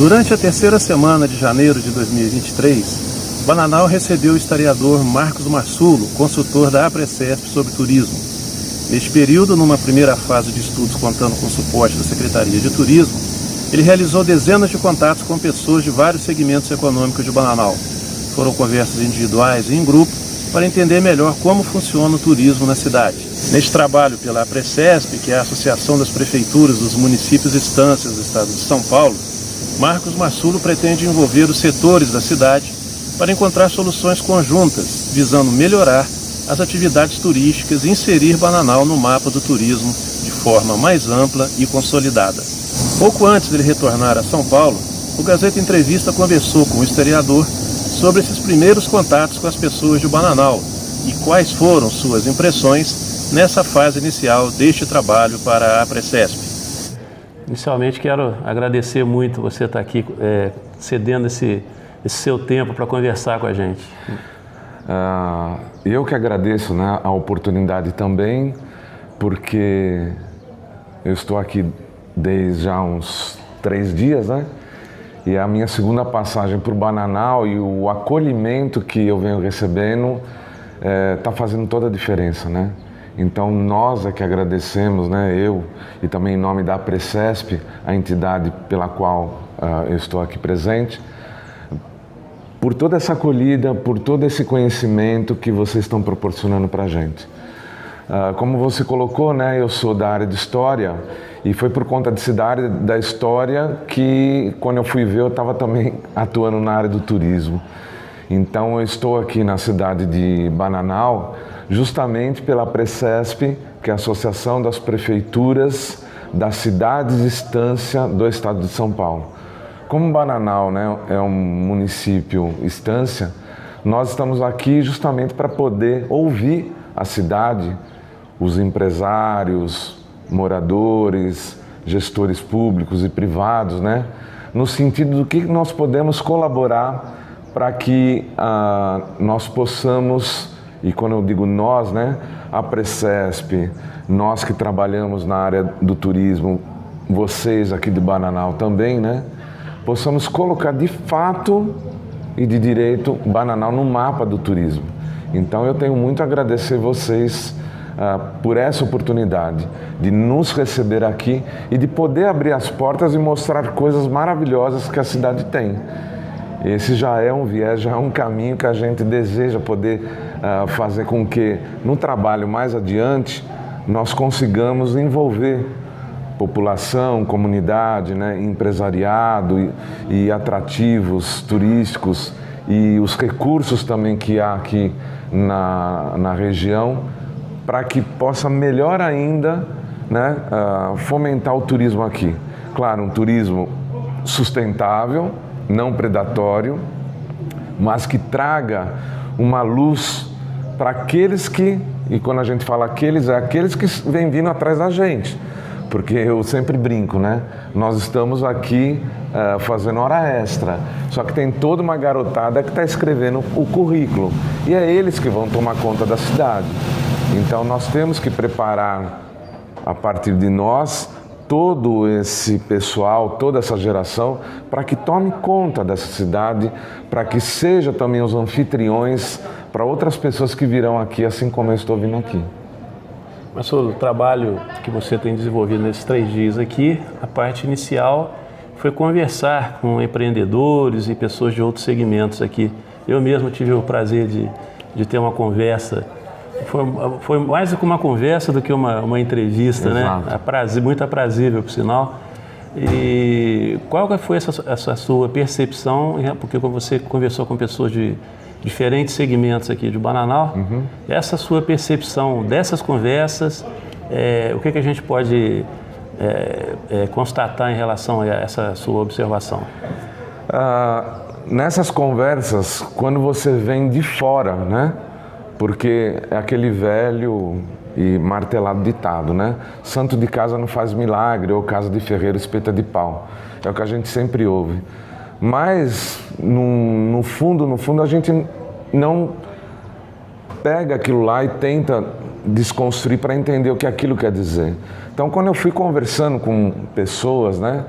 Durante a terceira semana de janeiro de 2023, Bananal recebeu o historiador Marcos Marsulo, consultor da APRECESP sobre turismo. Neste período, numa primeira fase de estudos contando com o suporte da Secretaria de Turismo, ele realizou dezenas de contatos com pessoas de vários segmentos econômicos de Bananal. Foram conversas individuais e em grupo para entender melhor como funciona o turismo na cidade. Neste trabalho pela APRECESP, que é a Associação das Prefeituras dos Municípios e Estâncias do Estado de São Paulo, Marcos Marsulo pretende envolver os setores da cidade para encontrar soluções conjuntas, visando melhorar as atividades turísticas e inserir Bananal no mapa do turismo de forma mais ampla e consolidada. Pouco antes dele retornar a São Paulo, o Gazeta Entrevista conversou com o historiador sobre esses primeiros contatos com as pessoas de Bananal e quais foram suas impressões nessa fase inicial deste trabalho para a APRECESP. Inicialmente quero agradecer muito você estar aqui cedendo esse seu tempo para conversar com a gente. Eu que agradeço, né, a oportunidade também, porque eu estou aqui desde já uns 3 dias, né? E a minha segunda passagem por Bananal e o acolhimento que eu venho recebendo está fazendo toda a diferença, né? Então nós é que agradecemos, né, eu e também em nome da APRECESP, a entidade pela qual eu estou aqui presente, por toda essa acolhida, por todo esse conhecimento que vocês estão proporcionando para a gente. Como você colocou, né, eu sou da área de História e foi por conta de ser da área da História que, quando eu fui ver, eu estava também atuando na área do turismo. Então eu estou aqui na cidade de Bananal justamente pela APRECESP, que é a Associação das Prefeituras das Cidades de Estância do Estado de São Paulo. Como Bananal, né, é um município estância, nós estamos aqui justamente para poder ouvir a cidade, os empresários, moradores, gestores públicos e privados, né, no sentido do que nós podemos colaborar para que nós possamos, e quando eu digo nós, né, a APRECESP, nós que trabalhamos na área do turismo, vocês aqui de Bananal também, né, possamos colocar de fato e de direito Bananal no mapa do turismo. Então eu tenho muito a agradecer vocês por essa oportunidade de nos receber aqui e de poder abrir as portas e mostrar coisas maravilhosas que a cidade tem. Esse já é um viés, já é um caminho que a gente deseja poder fazer com que no trabalho mais adiante nós consigamos envolver população, comunidade, né, empresariado e atrativos turísticos e os recursos também que há aqui na região para que possa melhor ainda, né, fomentar o turismo aqui. Claro, um turismo sustentável, não predatório, mas que traga uma luz para aqueles que, e quando a gente fala aqueles, é aqueles que vêm vindo atrás da gente. Porque eu sempre brinco, né? Nós estamos aqui fazendo hora extra, só que tem toda uma garotada que está escrevendo o currículo e é eles que vão tomar conta da cidade. Então nós temos que preparar, a partir de nós, todo esse pessoal, toda essa geração, para que tome conta dessa cidade, para que seja também os anfitriões para outras pessoas que virão aqui, assim como eu estou vindo aqui. Mas sobre o trabalho que você tem desenvolvido nesses 3 dias aqui, a parte inicial foi conversar com empreendedores e pessoas de outros segmentos aqui. Eu mesmo tive o prazer de ter uma conversa. Foi mais do que uma conversa do que uma entrevista, exato, né? Muito aprazível, por sinal. E qual foi essa sua percepção, porque você conversou com pessoas de diferentes segmentos aqui de Bananal, essa sua percepção dessas conversas, o que a gente pode constatar em relação a essa sua observação? Nessas conversas, quando você vem de fora, né? Porque é aquele velho e martelado ditado, né? Santo de casa não faz milagre, ou casa de ferreiro espeta de pau. É o que a gente sempre ouve. Mas, no fundo, a gente não pega aquilo lá e tenta desconstruir para entender o que aquilo quer dizer. Então, quando eu fui conversando com pessoas, né?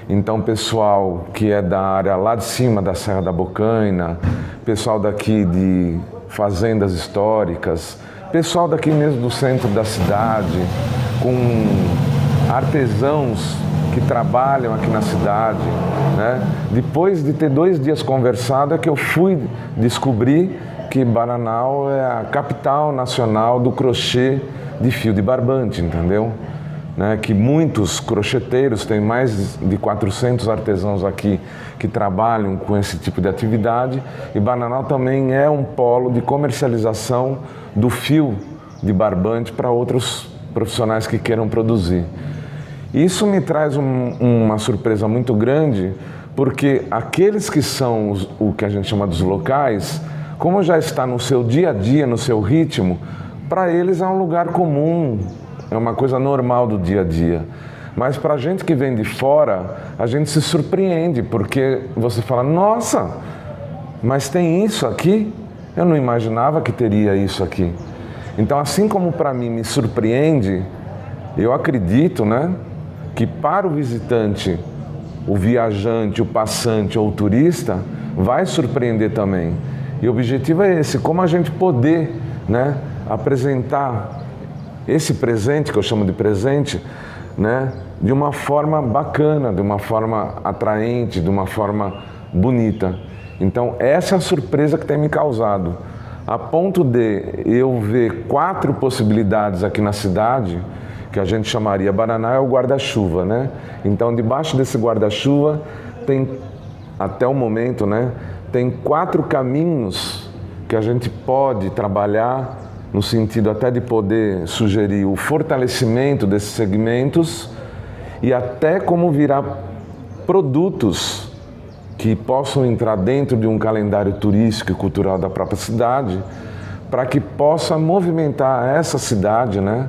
Então, pessoal que é da área lá de cima da Serra da Bocaina, pessoal daqui de fazendas históricas, pessoal daqui mesmo do centro da cidade, com artesãos que trabalham aqui na cidade, né? Depois de ter 2 dias conversado é que eu fui descobrir que Bananal é a capital nacional do crochê de fio de barbante, entendeu? Né? Que muitos crocheteiros, tem mais de 400 artesãos aqui que trabalham com esse tipo de atividade, e Bananal também é um polo de comercialização do fio de barbante para outros profissionais que queiram produzir. Isso me traz uma surpresa muito grande, porque aqueles que são o que a gente chama dos locais, como já está no seu dia a dia, no seu ritmo, para eles é um lugar comum, é uma coisa normal do dia a dia. Mas para a gente que vem de fora, a gente se surpreende, porque você fala, nossa, mas tem isso aqui? Eu não imaginava que teria isso aqui. Então, assim como para mim me surpreende, eu acredito, né, que para o visitante, o viajante, o passante ou o turista, vai surpreender também. E o objetivo é esse, como a gente poder, né, apresentar esse presente, que eu chamo de presente, né, de uma forma bacana, de uma forma atraente, de uma forma bonita. Então, essa é a surpresa que tem me causado. A ponto de eu ver 4 possibilidades aqui na cidade, que a gente chamaria Bananal é o guarda-chuva, né? Então, debaixo desse guarda-chuva tem, até o momento, né, tem 4 caminhos que a gente pode trabalhar no sentido até de poder sugerir o fortalecimento desses segmentos e até como virar produtos que possam entrar dentro de um calendário turístico e cultural da própria cidade, para que possa movimentar essa cidade, né,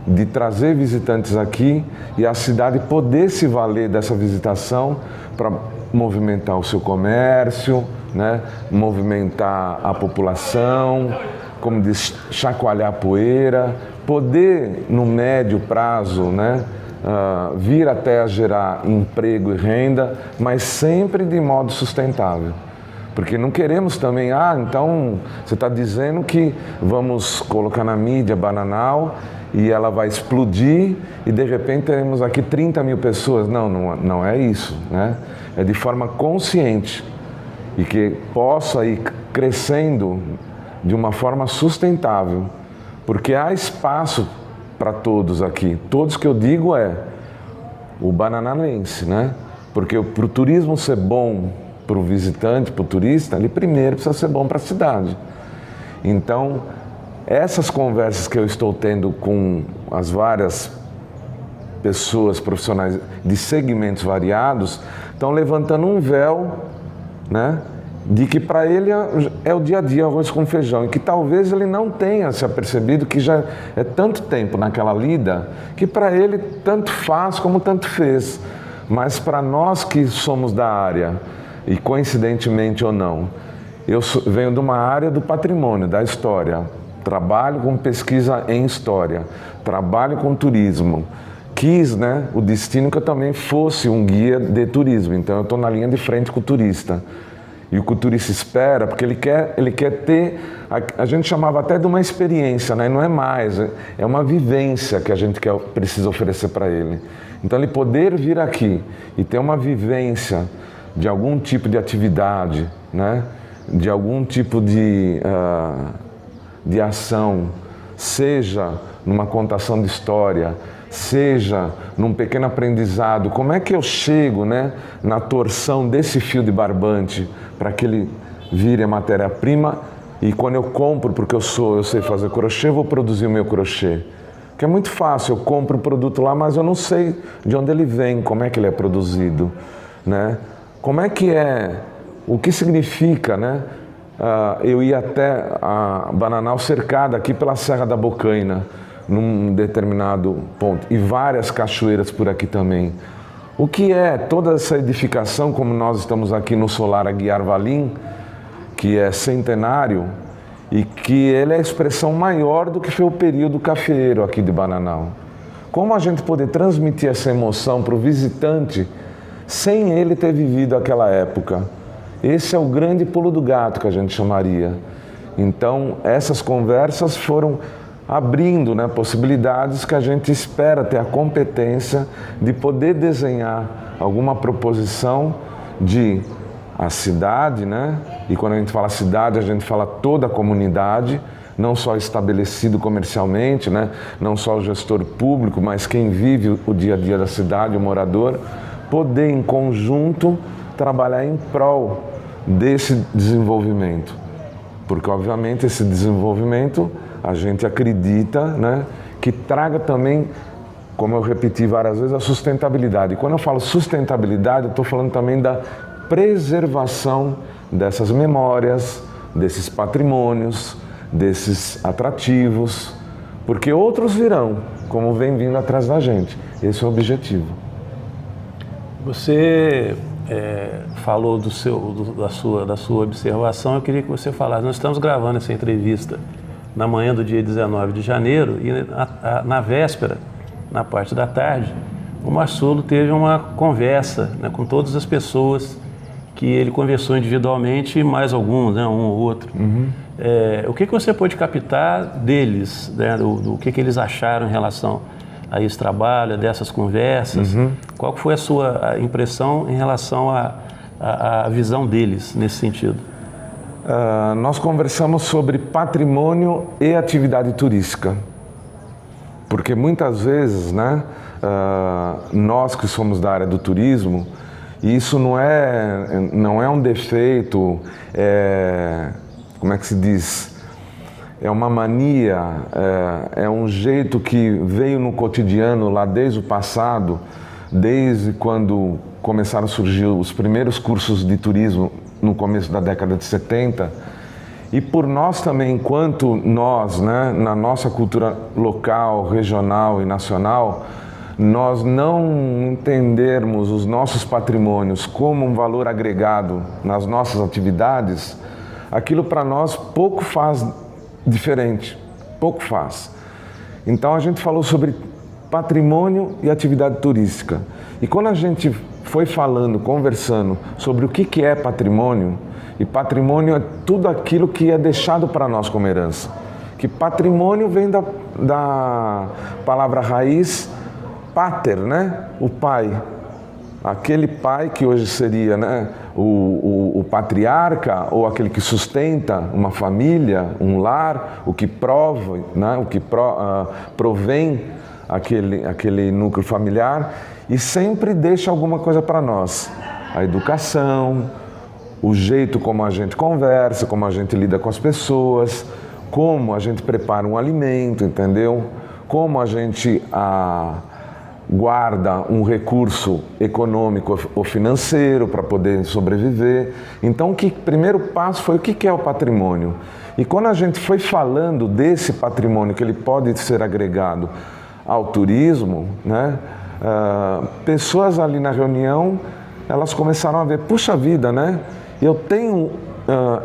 de trazer visitantes aqui e a cidade poder se valer dessa visitação para movimentar o seu comércio, né, movimentar a população, como diz, chacoalhar a poeira, poder no médio prazo, né, vir até a gerar emprego e renda, mas sempre de modo sustentável. Porque não queremos também, então você está dizendo que vamos colocar na mídia Bananal e ela vai explodir e de repente teremos aqui 30 mil pessoas. Não é isso, né? É de forma consciente e que possa ir crescendo de uma forma sustentável, porque há espaço para todos aqui. Todos que eu digo é o bananalense, né? Porque para o turismo ser bom para o visitante, para o turista, ele primeiro precisa ser bom para a cidade. Então, essas conversas que eu estou tendo com as várias pessoas profissionais de segmentos variados, estão levantando um véu, né, de que para ele é o dia a dia, arroz com feijão, e que talvez ele não tenha se apercebido que já é tanto tempo naquela lida, que para ele tanto faz como tanto fez. Mas para nós que somos da área, e coincidentemente ou não, eu venho de uma área do patrimônio, da história, trabalho com pesquisa em história, trabalho com turismo, quis, né, o destino que eu também fosse um guia de turismo, então eu estou na linha de frente com o turista. E o que o turista espera, porque ele quer ter, a gente chamava até de uma experiência, né? Não é mais, é uma vivência que a gente precisa oferecer para ele. Então ele poder vir aqui e ter uma vivência de algum tipo de atividade, né? De algum tipo de ação, seja numa contação de história, seja num pequeno aprendizado, como é que eu chego, né, na torção desse fio de barbante para que ele vire a matéria-prima e quando eu compro, porque eu sei fazer crochê, eu vou produzir o meu crochê. Porque é muito fácil, eu compro o produto lá, mas eu não sei de onde ele vem, como é que ele é produzido, né? Como é que é, o que significa, né? Eu ia até a Bananal cercada aqui pela Serra da Bocaina, num determinado ponto, e várias cachoeiras por aqui também. O que é toda essa edificação, como nós estamos aqui no Solar Aguiar Valim, que é centenário, e que ele é a expressão maior do que foi o período cafeeiro aqui de Bananal. Como a gente poder transmitir essa emoção para o visitante sem ele ter vivido aquela época. Esse é o grande pulo do gato que a gente chamaria. Então, essas conversas foram abrindo, né, possibilidades que a gente espera ter a competência de poder desenhar alguma proposição de a cidade, né? E quando a gente fala cidade, a gente fala toda a comunidade, não só estabelecido comercialmente, né? Não só o gestor público, mas quem vive o dia a dia da cidade, o morador, poder em conjunto trabalhar em prol desse desenvolvimento. Porque, obviamente, esse desenvolvimento, a gente acredita, né, que traga também, como eu repeti várias vezes, a sustentabilidade. E quando eu falo sustentabilidade, eu estou falando também da preservação dessas memórias, desses patrimônios, desses atrativos, porque outros virão, como vem vindo atrás da gente. Esse é o objetivo. Você falou da sua observação, eu queria que você falasse. Nós estamos gravando essa entrevista na manhã do dia 19 de janeiro e na véspera, na parte da tarde, o Marsulo teve uma conversa, né, com todas as pessoas que ele conversou individualmente e mais alguns, né, um ou outro. Uhum. O que você pôde captar deles, né, do que eles acharam em relação a esse trabalho, dessas conversas? Uhum. Qual foi a sua impressão em relação à visão deles nesse sentido? Nós conversamos sobre patrimônio e atividade turística, porque muitas vezes, né, nós que somos da área do turismo, isso não é um defeito, como é que se diz? É uma mania, é um jeito que veio no cotidiano lá desde o passado, desde quando começaram a surgir os primeiros cursos de turismo no começo da década de 70, e por nós também, enquanto nós, né, na nossa cultura local, regional e nacional, nós não entendermos os nossos patrimônios como um valor agregado nas nossas atividades, aquilo para nós pouco faz diferente, pouco faz. Então a gente falou sobre patrimônio e atividade turística. E quando a gente foi falando, conversando sobre o que é patrimônio, e patrimônio é tudo aquilo que é deixado para nós como herança. Que patrimônio vem da palavra raiz pater, né? O pai. Aquele pai que hoje seria, né, o patriarca, ou aquele que sustenta uma família, um lar, o que prova, né, o que provém aquele núcleo familiar, e sempre deixa alguma coisa para nós. A educação, o jeito como a gente conversa, como a gente lida com as pessoas, como a gente prepara um alimento, entendeu? Como a gente guarda um recurso econômico ou financeiro para poder sobreviver. Então, o primeiro passo foi o que é o patrimônio. E quando a gente foi falando desse patrimônio, que ele pode ser agregado ao turismo, né, pessoas ali na reunião, elas começaram a ver, puxa vida, né, eu tenho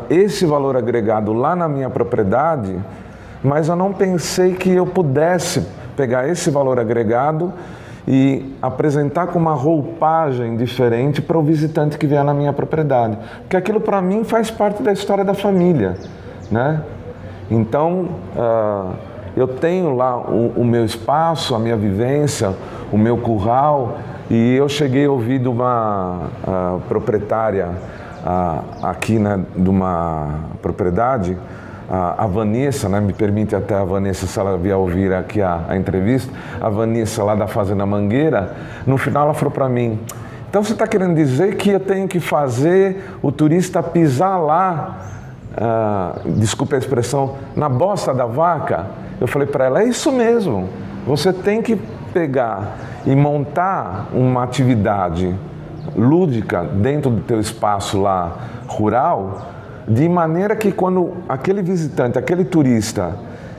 esse valor agregado lá na minha propriedade, mas eu não pensei que eu pudesse pegar esse valor agregado e apresentar com uma roupagem diferente para o visitante que vier na minha propriedade. Porque aquilo para mim faz parte da história da família, né? Então, eu tenho lá o meu espaço, a minha vivência, o meu curral, e eu cheguei a ouvir de uma proprietária aqui, né, de uma propriedade, a Vanessa, né, me permite até a Vanessa, se ela vier ouvir aqui a entrevista, a Vanessa lá da Fazenda Mangueira, no final ela falou para mim, então você está querendo dizer que eu tenho que fazer o turista pisar lá, desculpe a expressão, na bosta da vaca? Eu falei para ela, é isso mesmo, você tem que pegar e montar uma atividade lúdica dentro do teu espaço lá rural, de maneira que quando aquele visitante, aquele turista,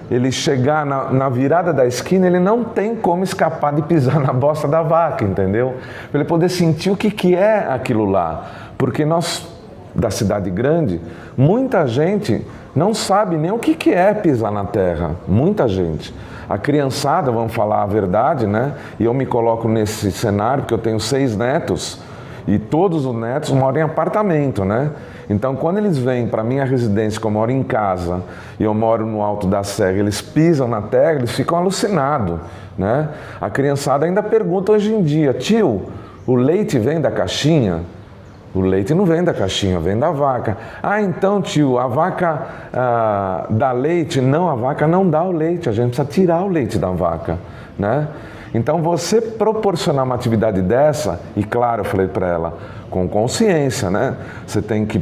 ele chegar na virada da esquina, ele não tem como escapar de pisar na bosta da vaca, entendeu? Para ele poder sentir o que é aquilo lá. Porque nós, da cidade grande, muita gente não sabe nem o que é pisar na terra. Muita gente. A criançada, vamos falar a verdade, né? E eu me coloco nesse cenário, porque eu tenho 6 netos, E todos os netos moram em apartamento, né? Então, quando eles vêm para minha residência, que eu moro em casa, e eu moro no alto da serra, eles pisam na terra, eles ficam alucinados, né? A criançada ainda pergunta hoje em dia: tio, o leite vem da caixinha? O leite não vem da caixinha, vem da vaca. Ah, então, tio, a vaca dá leite? Não, a vaca não dá o leite, a gente precisa tirar o leite da vaca, né? Então, você proporcionar uma atividade dessa, e claro, eu falei para ela, com consciência, né? Você tem que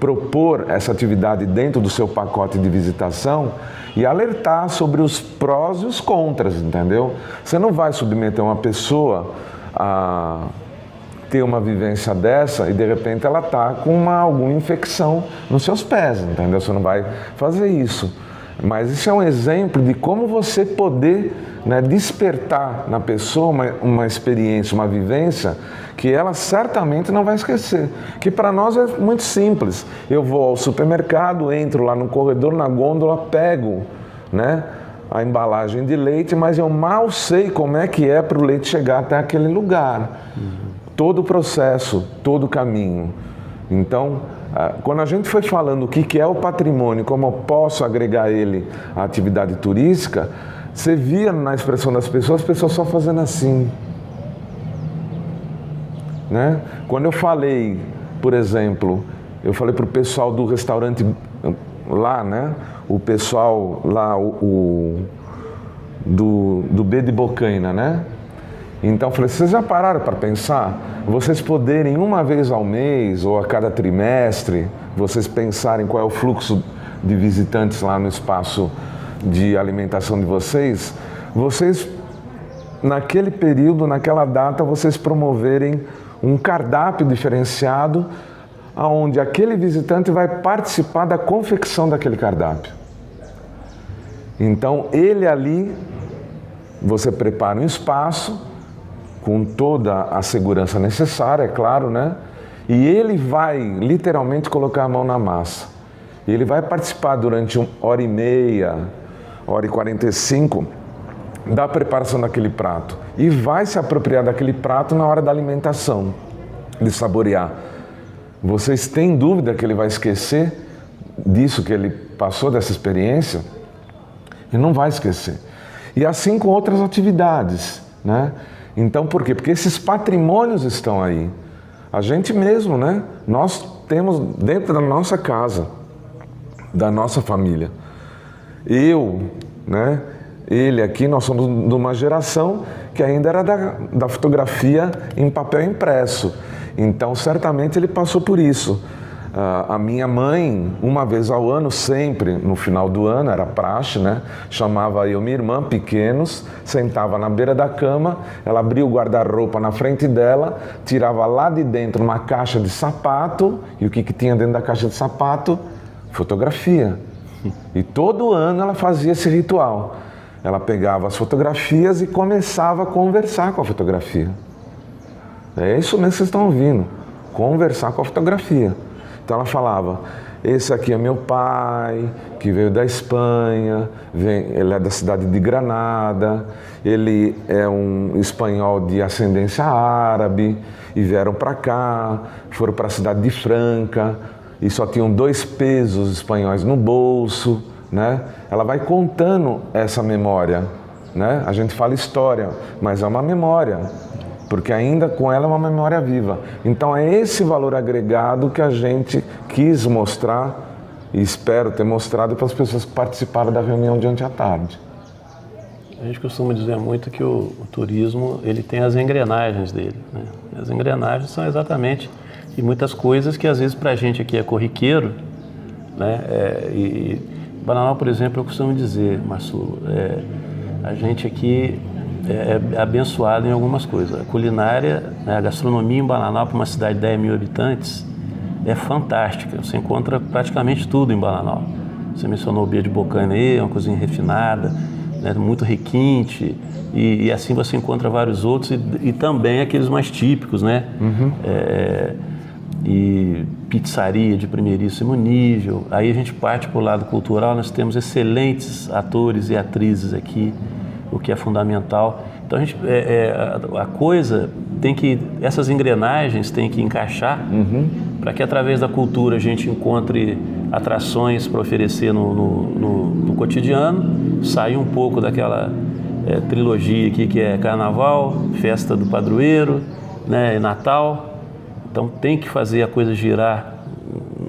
propor essa atividade dentro do seu pacote de visitação e alertar sobre os prós e os contras, entendeu? Você não vai submeter uma pessoa a ter uma vivência dessa e de repente ela está com alguma infecção nos seus pés, entendeu? Você não vai fazer isso. Mas isso é um exemplo de como você poder, né, despertar na pessoa uma experiência, uma vivência que ela certamente não vai esquecer. Que para nós é muito simples. Eu vou ao supermercado, entro lá no corredor, na gôndola, pego, né, a embalagem de leite, mas eu mal sei como é que é para o leite chegar até aquele lugar. Todo o processo, todo o caminho. Então, quando a gente foi falando o que é o patrimônio, como eu posso agregar ele à atividade turística, você via na expressão das pessoas, as pessoas só fazendo assim, né? Quando eu falei, por exemplo, eu falei para o pessoal do restaurante lá, né? O pessoal lá, do B de Bocaina, né? Então, eu falei, vocês já pararam para pensar? Vocês poderem, uma vez ao mês ou a cada trimestre, vocês pensarem qual é o fluxo de visitantes lá no espaço de alimentação de vocês, naquele período, naquela data, vocês promoverem um cardápio diferenciado, onde aquele visitante vai participar da confecção daquele cardápio. Então, ele ali, você prepara um espaço, com toda a segurança necessária, é claro, né? E ele vai literalmente colocar a mão na massa. Ele vai participar durante 1h30, 1h45 da preparação daquele prato. E vai se apropriar daquele prato na hora da alimentação, de saborear. Vocês têm dúvida que ele vai esquecer disso que ele passou, dessa experiência? Ele não vai esquecer. E assim com outras atividades, né? Então, por quê? Porque esses patrimônios estão aí. A gente mesmo, né? Nós temos dentro da nossa casa, da nossa família. Eu, né? Ele aqui, nós somos de uma geração que ainda era da fotografia em papel impresso. Então, certamente ele passou por isso. A minha mãe, uma vez ao ano, sempre, no final do ano, era praxe, né? Chamava eu e minha irmã, pequenos, sentava na beira da cama, ela abria o guarda-roupa na frente dela, tirava lá de dentro uma caixa de sapato, e o que tinha dentro da caixa de sapato? Fotografia. E todo ano ela fazia esse ritual. Ela pegava as fotografias e começava a conversar com a fotografia. É isso mesmo que vocês estão ouvindo, conversar com a fotografia. Então ela falava, esse aqui é meu pai, que veio da Espanha, ele é da cidade de Granada, ele é um espanhol de ascendência árabe, e vieram para cá, foram para a cidade de Franca, e só tinham 2 pesos espanhóis no bolso, né? Ela vai contando essa memória, né? A gente fala história, mas é uma memória. Porque ainda com ela é uma memória viva. Então é esse valor agregado que a gente quis mostrar e espero ter mostrado para as pessoas que participaram da reunião de ontem à tarde. A gente costuma dizer muito que o turismo ele tem as engrenagens dele, né? As engrenagens são exatamente e muitas coisas que às vezes para a gente aqui é corriqueiro, né? E Bananal, por exemplo, eu costumo dizer, Marçulo, a gente aqui é abençoado em algumas coisas. A culinária, né, a gastronomia em Bananal, para uma cidade de 10 mil habitantes, é fantástica. Você encontra praticamente tudo em Bananal. Você mencionou o Bia de Bocaina aí, é uma cozinha refinada, né, muito requinte, e assim você encontra vários outros, e também aqueles mais típicos, né? Uhum. E pizzaria de primeiríssimo nível. Aí a gente parte para o lado cultural, nós temos excelentes atores e atrizes aqui, o que é fundamental. Então a coisa essas engrenagens têm que encaixar para que através da cultura a gente encontre atrações para oferecer no cotidiano, sair um pouco daquela trilogia aqui que é Carnaval, Festa do Padroeiro, né, e Natal. Então tem que fazer a coisa girar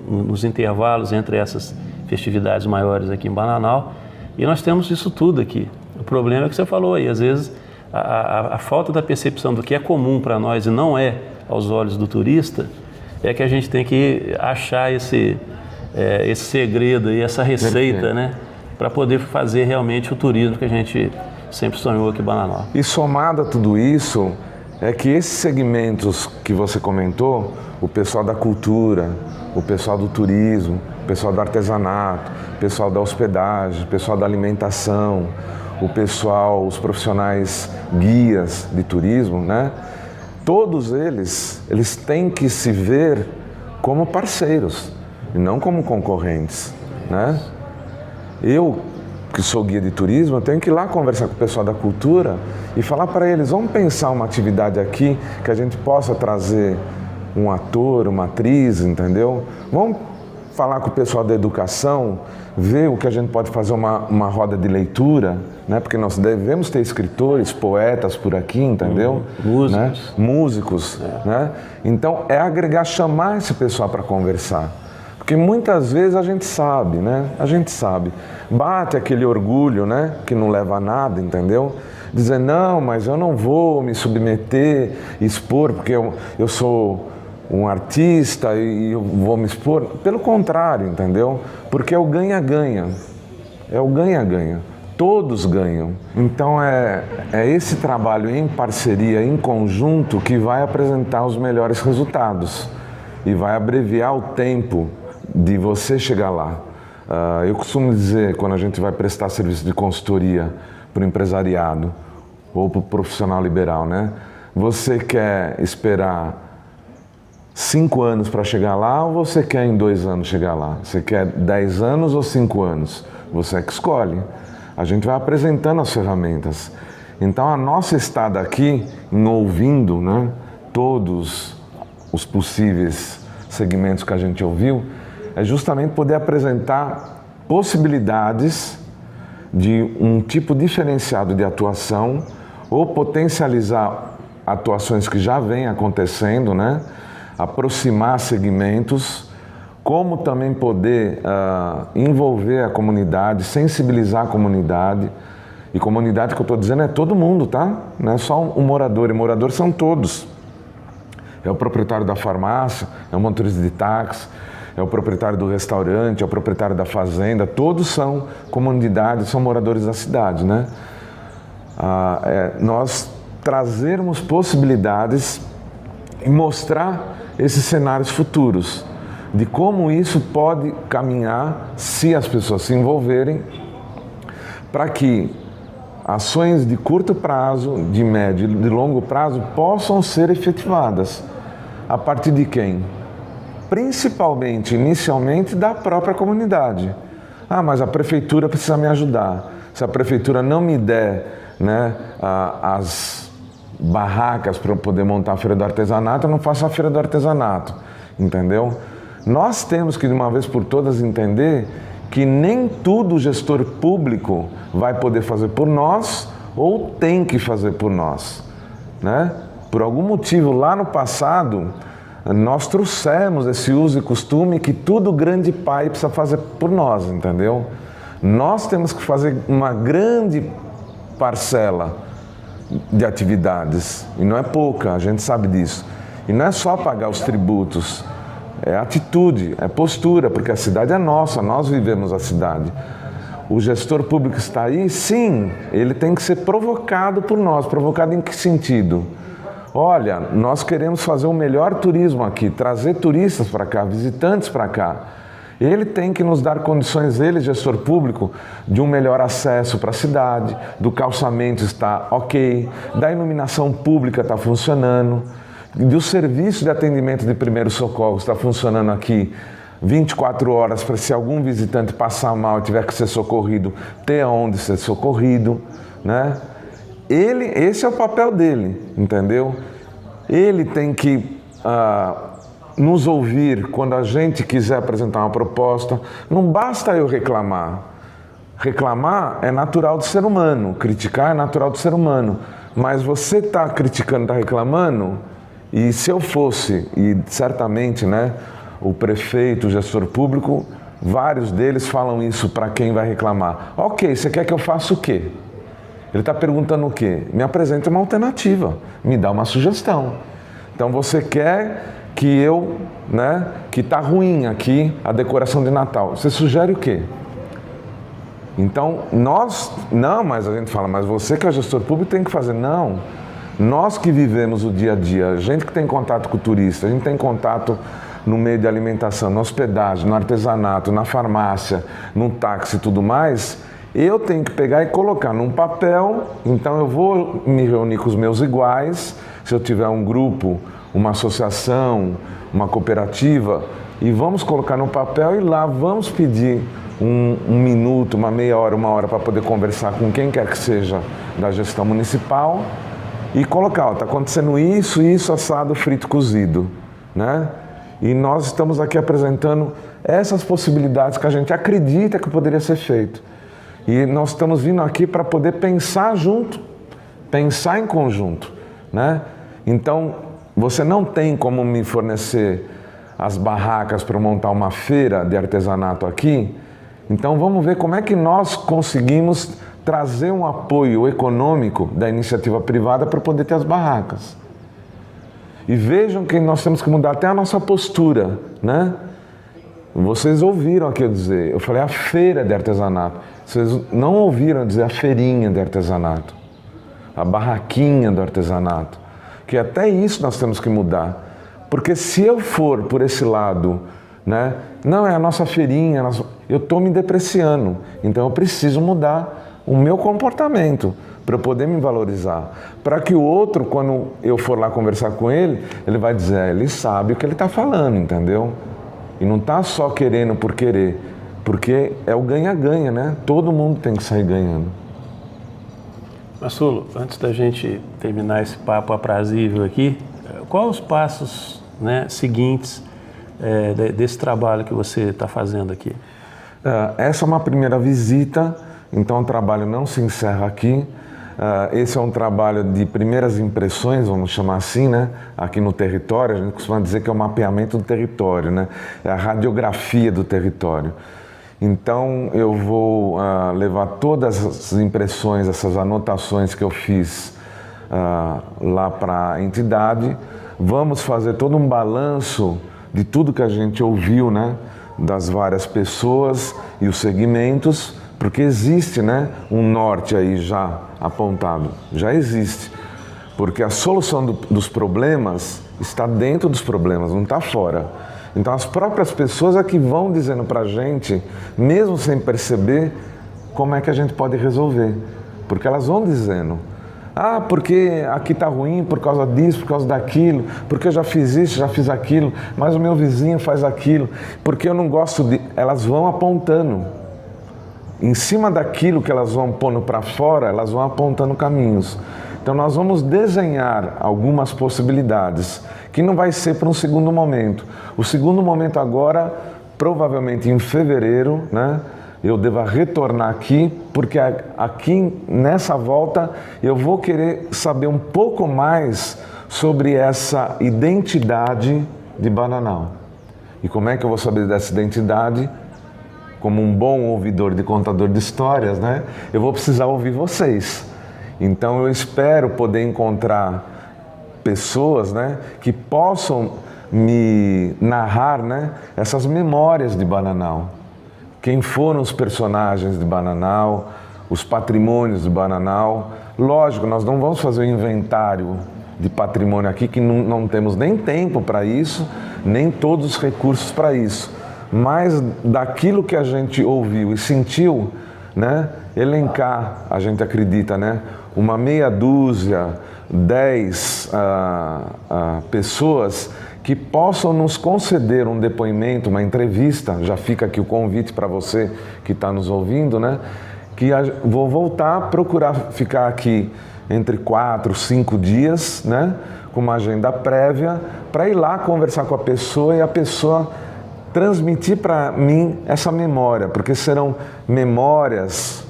nos intervalos entre essas festividades maiores aqui em Bananal, e nós temos isso tudo aqui. O problema é que você falou aí, às vezes a falta da percepção do que é comum para nós e não é aos olhos do turista, é que a gente tem que achar esse segredo e essa receita, né, para poder fazer realmente o turismo que a gente sempre sonhou aqui em Bananal. E somado a tudo isso, é que esses segmentos que você comentou, o pessoal da cultura, o pessoal do turismo, o pessoal do artesanato, o pessoal da hospedagem, o pessoal da alimentação, o pessoal, os profissionais guias de turismo, né? Todos eles têm que se ver como parceiros e não como concorrentes, né? Eu, que sou guia de turismo, eu tenho que ir lá conversar com o pessoal da cultura e falar para eles, vamos pensar uma atividade aqui que a gente possa trazer um ator, uma atriz, entendeu? Vamos falar com o pessoal da educação, ver o que a gente pode fazer uma roda de leitura, né? Porque nós devemos ter escritores, poetas por aqui, entendeu? Músicos. Né? Músicos, né? Então, é agregar, chamar esse pessoal para conversar. Porque muitas vezes a gente sabe, né? A gente sabe. Bate aquele orgulho, né? Que não leva a nada, entendeu? Dizer, não, mas eu não vou me submeter, expor, porque eu sou um artista e eu vou me expor. Pelo contrário, entendeu? Porque é o ganha-ganha. É o ganha-ganha. Todos ganham. Então é esse trabalho em parceria, em conjunto, que vai apresentar os melhores resultados e vai abreviar o tempo de você chegar lá. Eu costumo dizer, quando a gente vai prestar serviço de consultoria para o empresariado ou para o profissional liberal, né? Você quer esperar 5 anos para chegar lá ou você quer em 2 anos chegar lá? Você quer 10 anos ou 5 anos? Você é que escolhe. A gente vai apresentando as ferramentas. Então a nossa estada aqui, em ouvindo, né, todos os possíveis segmentos que a gente ouviu, é justamente poder apresentar possibilidades de um tipo diferenciado de atuação ou potencializar atuações que já vêm acontecendo, né? Aproximar segmentos, como também poder envolver a comunidade, sensibilizar a comunidade. E comunidade que eu estou dizendo é todo mundo, tá? Não é só um morador, e moradores são todos. É o proprietário da farmácia, é o motorista de táxi, é o proprietário do restaurante, é o proprietário da fazenda, todos são comunidades, são moradores da cidade, né? Nós trazermos possibilidades e mostrar esses cenários futuros, de como isso pode caminhar se as pessoas se envolverem, para que ações de curto prazo, de médio e de longo prazo possam ser efetivadas. A partir de quem? Principalmente, inicialmente, da própria comunidade. Mas a prefeitura precisa me ajudar. Se a prefeitura não me der, né, as barracas para eu poder montar a feira do artesanato, eu não faço a feira do artesanato, entendeu? Nós temos que, de uma vez por todas, entender que nem tudo o gestor público vai poder fazer por nós ou tem que fazer por nós, né? Por algum motivo, lá no passado, nós trouxemos esse uso e costume que tudo grande pai precisa fazer por nós, entendeu? Nós temos que fazer uma grande parcela de atividades, e não é pouca, a gente sabe disso. E não é só pagar os tributos, é atitude, é postura, porque a cidade é nossa, nós vivemos a cidade. O gestor público está aí, sim, ele tem que ser provocado por nós. Provocado em que sentido? Olha, nós queremos fazer o melhor turismo aqui, trazer turistas para cá, visitantes para cá. Ele tem que nos dar condições, ele, gestor público, de um melhor acesso para a cidade, do calçamento está ok, da iluminação pública está funcionando, do serviço de atendimento de primeiro socorro está funcionando aqui 24 horas para, se algum visitante passar mal e tiver que ser socorrido, ter onde ser socorrido, né? Esse é o papel dele, entendeu? ele tem que nos ouvir quando a gente quiser apresentar uma proposta. Não basta eu reclamar. Reclamar é natural do ser humano, criticar é natural do ser humano. Mas você está criticando, está reclamando, e se eu fosse, e certamente, né, o prefeito, o gestor público, vários deles falam isso para quem vai reclamar. Ok, você quer que eu faça o quê? Ele está perguntando o quê? Me apresente uma alternativa, me dá uma sugestão. Então você quer que eu, né, que está ruim aqui a decoração de Natal. Você sugere o quê? Então mas a gente fala, mas você que é gestor público tem que fazer. Não, nós que vivemos o dia a dia, a gente que tem contato com o turista, a gente tem contato no meio de alimentação, na hospedagem, no artesanato, na farmácia, no táxi e tudo mais, eu tenho que pegar e colocar num papel. Então eu vou me reunir com os meus iguais, se eu tiver um grupo, uma associação, uma cooperativa, e vamos colocar no papel e lá vamos pedir um minuto, uma meia hora, uma hora para poder conversar com quem quer que seja da gestão municipal e colocar, está acontecendo isso, assado, frito, cozido, né? E nós estamos aqui apresentando essas possibilidades que a gente acredita que poderia ser feito. E nós estamos vindo aqui para poder pensar junto, pensar em conjunto, né? Então, você não tem como me fornecer as barracas para montar uma feira de artesanato aqui. Então, vamos ver como é que nós conseguimos trazer um apoio econômico da iniciativa privada para poder ter as barracas. E vejam que nós temos que mudar até a nossa postura, né? Vocês ouviram aqui eu dizer, eu falei a feira de artesanato. Vocês não ouviram eu dizer a feirinha de artesanato, a barraquinha do artesanato. Que até isso nós temos que mudar. Porque se eu for por esse lado, né? Não, é a nossa feirinha, eu estou me depreciando. Então eu preciso mudar o meu comportamento para eu poder me valorizar. Para que o outro, quando eu for lá conversar com ele, ele vai dizer, ele sabe o que ele está falando, entendeu? E não está só querendo por querer, porque é o ganha-ganha, né? Todo mundo tem que sair ganhando. Marsulo, antes da gente terminar esse papo aprazível aqui, quais os passos, né, seguintes desse trabalho que você está fazendo aqui? Essa é uma primeira visita, então o trabalho não se encerra aqui. Esse é um trabalho de primeiras impressões, vamos chamar assim, né? Aqui no território, a gente costuma dizer que é o mapeamento do território, né? É a radiografia do território. Então eu vou levar todas as impressões, essas anotações que eu fiz lá para a entidade. Vamos fazer todo um balanço de tudo que a gente ouviu, né? Das várias pessoas e os segmentos, porque existe, né, um norte aí já apontado, já existe, porque a solução dos problemas está dentro dos problemas, não está fora. Então as próprias pessoas é que vão dizendo para a gente, mesmo sem perceber, como é que a gente pode resolver, porque elas vão dizendo, porque aqui está ruim por causa disso, por causa daquilo, porque eu já fiz isso, já fiz aquilo, mas o meu vizinho faz aquilo, porque eu não gosto de... Elas vão apontando. Em cima daquilo que elas vão pondo para fora, elas vão apontando caminhos. Então nós vamos desenhar algumas possibilidades, que não vai ser para um segundo momento. O segundo momento agora, provavelmente em fevereiro, né? Eu devo retornar aqui, porque aqui nessa volta eu vou querer saber um pouco mais sobre essa identidade de Bananal. E como é que eu vou saber dessa identidade? Como um bom ouvidor de contador de histórias, né? Eu vou precisar ouvir vocês. Então eu espero poder encontrar pessoas, né, que possam me narrar, né, essas memórias de Bananal. Quem foram os personagens de Bananal, os patrimônios de Bananal. Lógico, nós não vamos fazer um inventário de patrimônio aqui, que não temos nem tempo para isso, nem todos os recursos para isso. Mas daquilo que a gente ouviu e sentiu, né, elencar, a gente acredita, né, uma meia dúzia, 10 pessoas que possam nos conceder um depoimento, uma entrevista, já fica aqui o convite para você que está nos ouvindo, né, que vou voltar a procurar ficar aqui entre 4, 5 dias, né, com uma agenda prévia, para ir lá conversar com a pessoa e a pessoa transmitir para mim essa memória, porque serão memórias,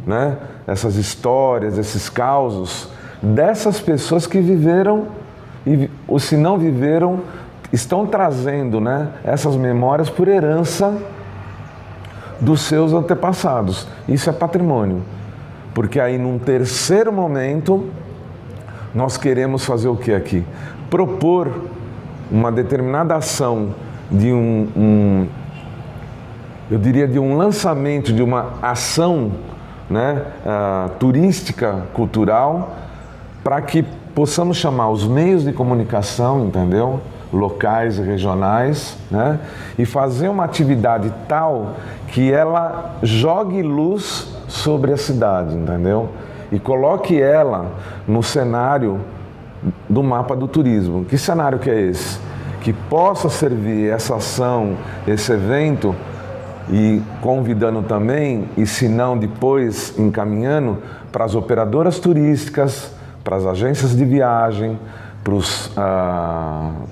né, essas histórias, esses causos dessas pessoas que viveram ou se não viveram, estão trazendo, né, essas memórias por herança dos seus antepassados. Isso é patrimônio. Porque aí, num terceiro momento, nós queremos fazer o que aqui? Propor uma determinada ação de eu diria, de um lançamento de uma ação, né, turística, cultural, para que possamos chamar os meios de comunicação, entendeu? Locais e regionais, né? E fazer uma atividade tal que ela jogue luz sobre a cidade, entendeu? E coloque ela no cenário do mapa do turismo. Que cenário que é esse? Que possa servir essa ação, esse evento, e convidando também, e se não depois encaminhando para as operadoras turísticas, para as agências de viagem, para os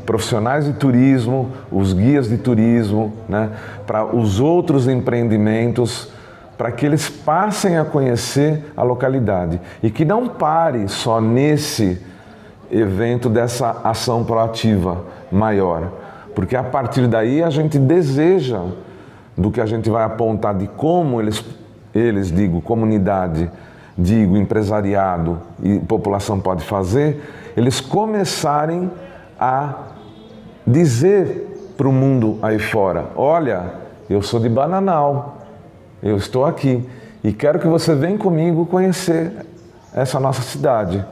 profissionais de turismo, os guias de turismo, né, para os outros empreendimentos, para que eles passem a conhecer a localidade e que não pare só nesse evento dessa ação proativa maior, porque a partir daí a gente deseja do que a gente vai apontar de como eles digo, comunidade, digo, empresariado e população pode fazer, eles começarem a dizer para o mundo aí fora: olha, eu sou de Bananal, eu estou aqui e quero que você venha comigo conhecer essa nossa cidade.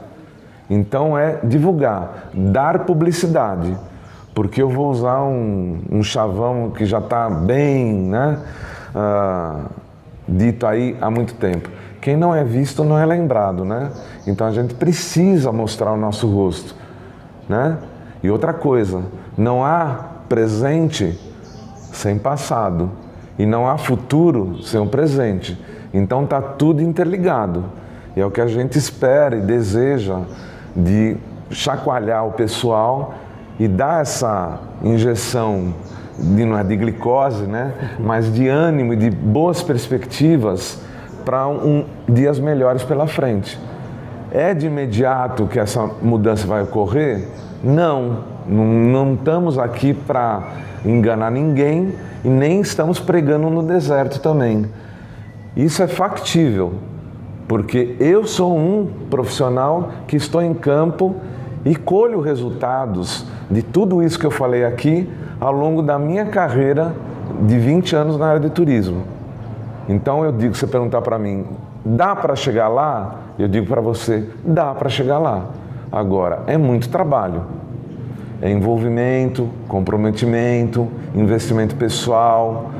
Então é divulgar, dar publicidade, porque eu vou usar um chavão que já está bem, né, dito aí há muito tempo. Quem não é visto não é lembrado, né? Então a gente precisa mostrar o nosso rosto, né? E outra coisa, não há presente sem passado e não há futuro sem o presente. Então tá tudo interligado. E é o que a gente espera e deseja de chacoalhar o pessoal e dar essa injeção não é de glicose, né? Mas de ânimo e de boas perspectivas para dias melhores pela frente. É de imediato que essa mudança vai ocorrer? Não estamos aqui para enganar ninguém e nem estamos pregando no deserto também. Isso é factível, porque eu sou um profissional que estou em campo e colho resultados de tudo isso que eu falei aqui ao longo da minha carreira de 20 anos na área de turismo. Então eu digo, você perguntar para mim, dá para chegar lá? Eu digo para você, dá para chegar lá. Agora, é muito trabalho. É envolvimento, comprometimento, investimento pessoal,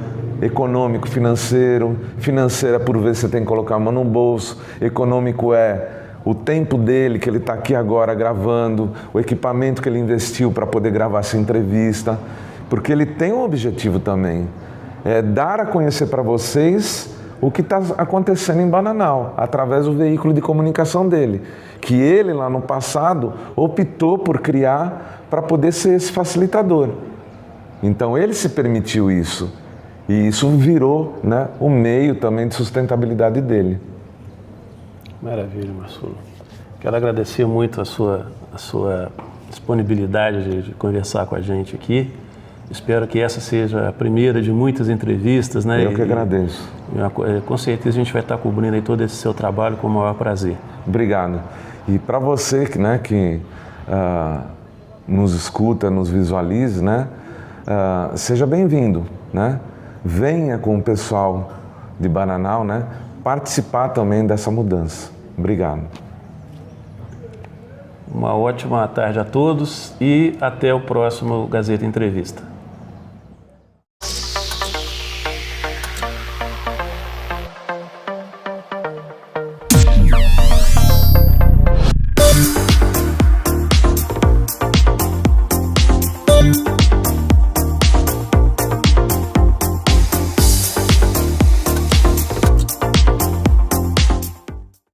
econômico, financeiro. Financeiro é por vezes você tem que colocar a mão no bolso. Econômico é o tempo dele, que ele está aqui agora gravando, o equipamento que ele investiu para poder gravar essa entrevista. Porque ele tem um objetivo também. É dar a conhecer para vocês o que está acontecendo em Bananal, através do veículo de comunicação dele, que ele lá no passado optou por criar para poder ser esse facilitador. Então ele se permitiu isso, e isso virou, né, o meio também de sustentabilidade dele. Maravilha, Marsulo. Quero agradecer muito a sua disponibilidade de conversar com a gente aqui. Espero que essa seja a primeira de muitas entrevistas, né? Eu que agradeço. Com certeza a gente vai estar cobrindo aí todo esse seu trabalho com o maior prazer. Obrigado. E para você, né, que nos escuta, nos visualize, né, seja bem-vindo, né? Venha com o pessoal de Bananal, né, participar também dessa mudança. Obrigado. Uma ótima tarde a todos e até o próximo Gazeta Entrevista.